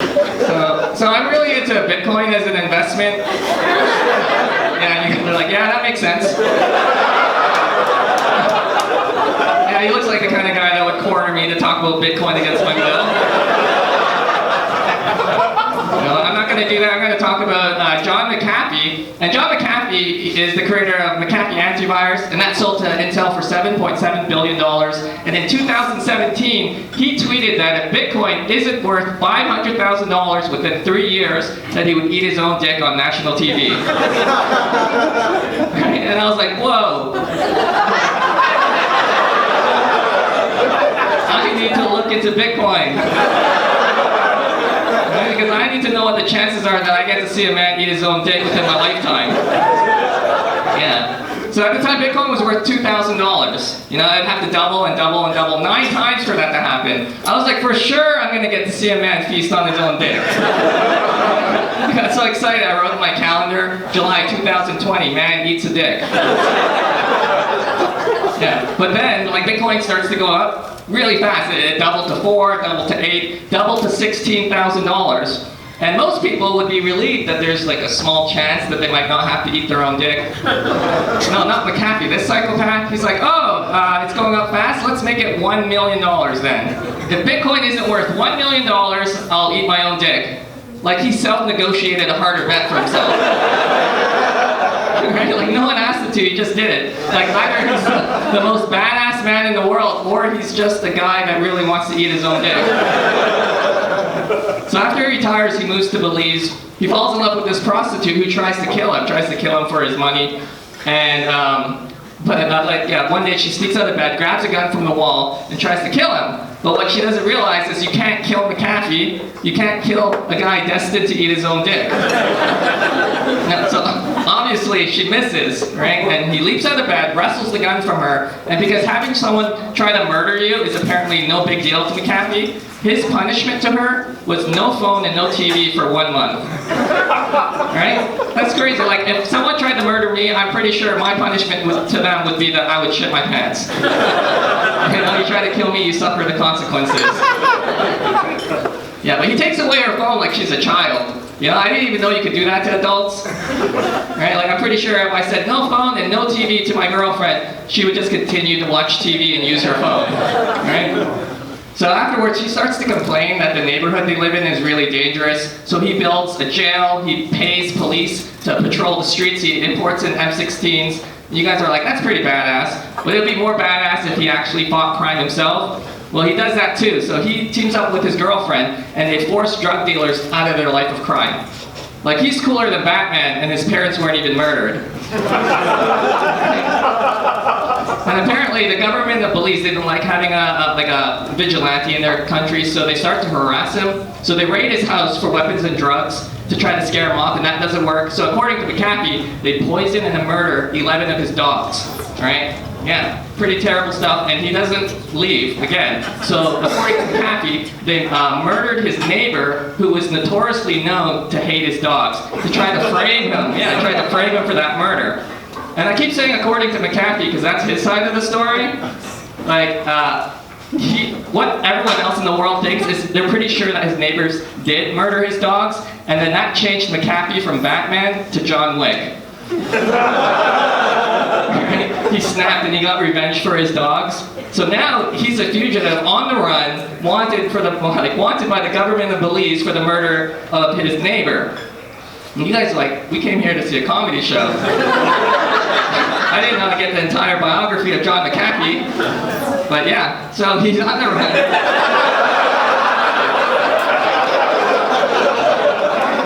So I'm really into Bitcoin as an investment. Yeah, and you're like, yeah, that makes sense. Yeah, he looks like the kind of guy that would corner me to talk about Bitcoin against my will. No, I'm not going to do that. I'm going to talk about John McAfee. And John McAfee is the creator of McAfee Antivirus, and that sold to Intel for $7.7 billion. And in 2017, he tweeted that if Bitcoin isn't worth $500,000 within 3 years, that he would eat his own dick on national TV. Right? And I was like, whoa. I need to look into Bitcoin. Because I need to know what the chances are that I get to see a man eat his own dick within my lifetime. Yeah. So at the time, Bitcoin was worth $2,000. You know, I'd have to double and double and double 9 times for that to happen. I was like, for sure I'm going to get to see a man feast on his own dick. I got so excited, I wrote in my calendar, July 2020, man eats a dick. Yeah. But then, like, Bitcoin starts to go up really fast. It doubled to 4, doubled to 8, doubled to $16,000. And most people would be relieved that there's like a small chance that they might not have to eat their own dick. No, not McAfee. This psychopath, he's like, oh, it's going up fast, let's make it $1 million then. If Bitcoin isn't worth $1 million, I'll eat my own dick. Like he self-negotiated a harder bet for himself. Right? Like no one asked him to, he just did it. Like either he's the most badass man in the world, or he's just a guy that really wants to eat his own dick. So after he retires, he moves to Belize. He falls in love with this prostitute who tries to kill him for his money. And one day she sneaks out of bed, grabs a gun from the wall, and tries to kill him. But what she doesn't realize is you can't kill McAfee, you can't kill a guy destined to eat his own dick. Now, so obviously she misses, right? And he leaps out of bed, wrestles the gun from her, and because having someone try to murder you is apparently no big deal to McAfee, his punishment to her was no phone and no TV for 1 month. Right? That's crazy. Like, if someone tried to murder me, I'm pretty sure my punishment to them would be that I would shit my pants. You know, you try to kill me, you suffer the consequences. Yeah, but he takes away her phone like she's a child. You know, I didn't even know you could do that to adults. Right? Like, I'm pretty sure if I said no phone and no TV to my girlfriend, she would just continue to watch TV and use her phone. Right? So afterwards, he starts to complain that the neighborhood they live in is really dangerous. So he builds a jail, he pays police to patrol the streets, he imports in M16s. You guys are like, that's pretty badass. But it would be more badass if he actually fought crime himself. Well, he does that too. So he teams up with his girlfriend, and they force drug dealers out of their life of crime. Like, he's cooler than Batman, and his parents weren't even murdered. And apparently, the government of Belize didn't like having a vigilante in their country, so they start to harass him. So they raid his house for weapons and drugs to try to scare him off, and that doesn't work. So according to McAfee, they poison and murder 11 of his dogs. Right? Yeah, pretty terrible stuff, and he doesn't leave again. So according to McAfee, they murdered his neighbor, who was notoriously known to hate his dogs, to try to frame him. Yeah, tried to frame him for that murder. And I keep saying according to McAfee, because that's his side of the story. Like, what everyone else in the world thinks is they're pretty sure that his neighbors did murder his dogs, and then that changed McAfee from Batman to John Wick. He snapped and he got revenge for his dogs. So now he's a fugitive on the run, wanted by the government of Belize for the murder of his neighbor. And you guys are like, we came here to see a comedy show. I didn't know to get the entire biography of John McAfee. But yeah, so he's on the run.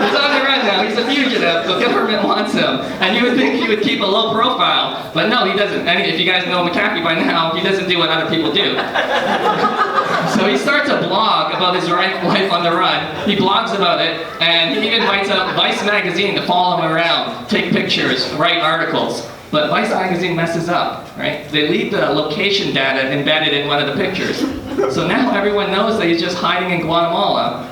He's on the run now, he's a fugitive, the government wants him. And you would think he would keep a low profile, but no, he doesn't. I mean, if you guys know McAfee by now, he doesn't do what other people do. So he starts a blog about his life on the run. He blogs about it, and he even invites out Vice magazine to follow him around, take pictures, write articles. But Vice magazine messes up, right? They leave the location data embedded in one of the pictures. So now everyone knows that he's just hiding in Guatemala.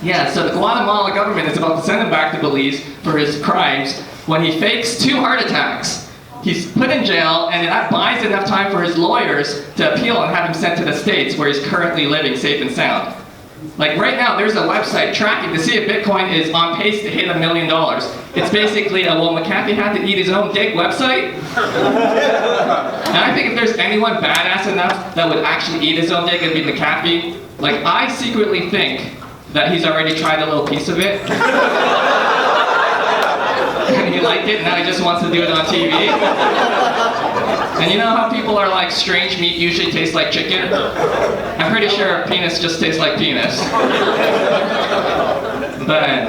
Yeah, so the Guatemala government is about to send him back to Belize for his crimes when he fakes 2 heart attacks. He's put in jail, and that buys enough time for his lawyers to appeal and have him sent to the States, where he's currently living safe and sound. Like right now, there's a website tracking to see if Bitcoin is on pace to hit $1 million. It's basically a, well, McAfee had to eat his own dick website. And I think if there's anyone badass enough that would actually eat his own dick, it'd be McAfee. Like, I secretly think that he's already tried a little piece of it. And he liked it, and now he just wants to do it on TV. And you know how people are like, strange meat usually tastes like chicken? I'm pretty sure penis just tastes like penis. But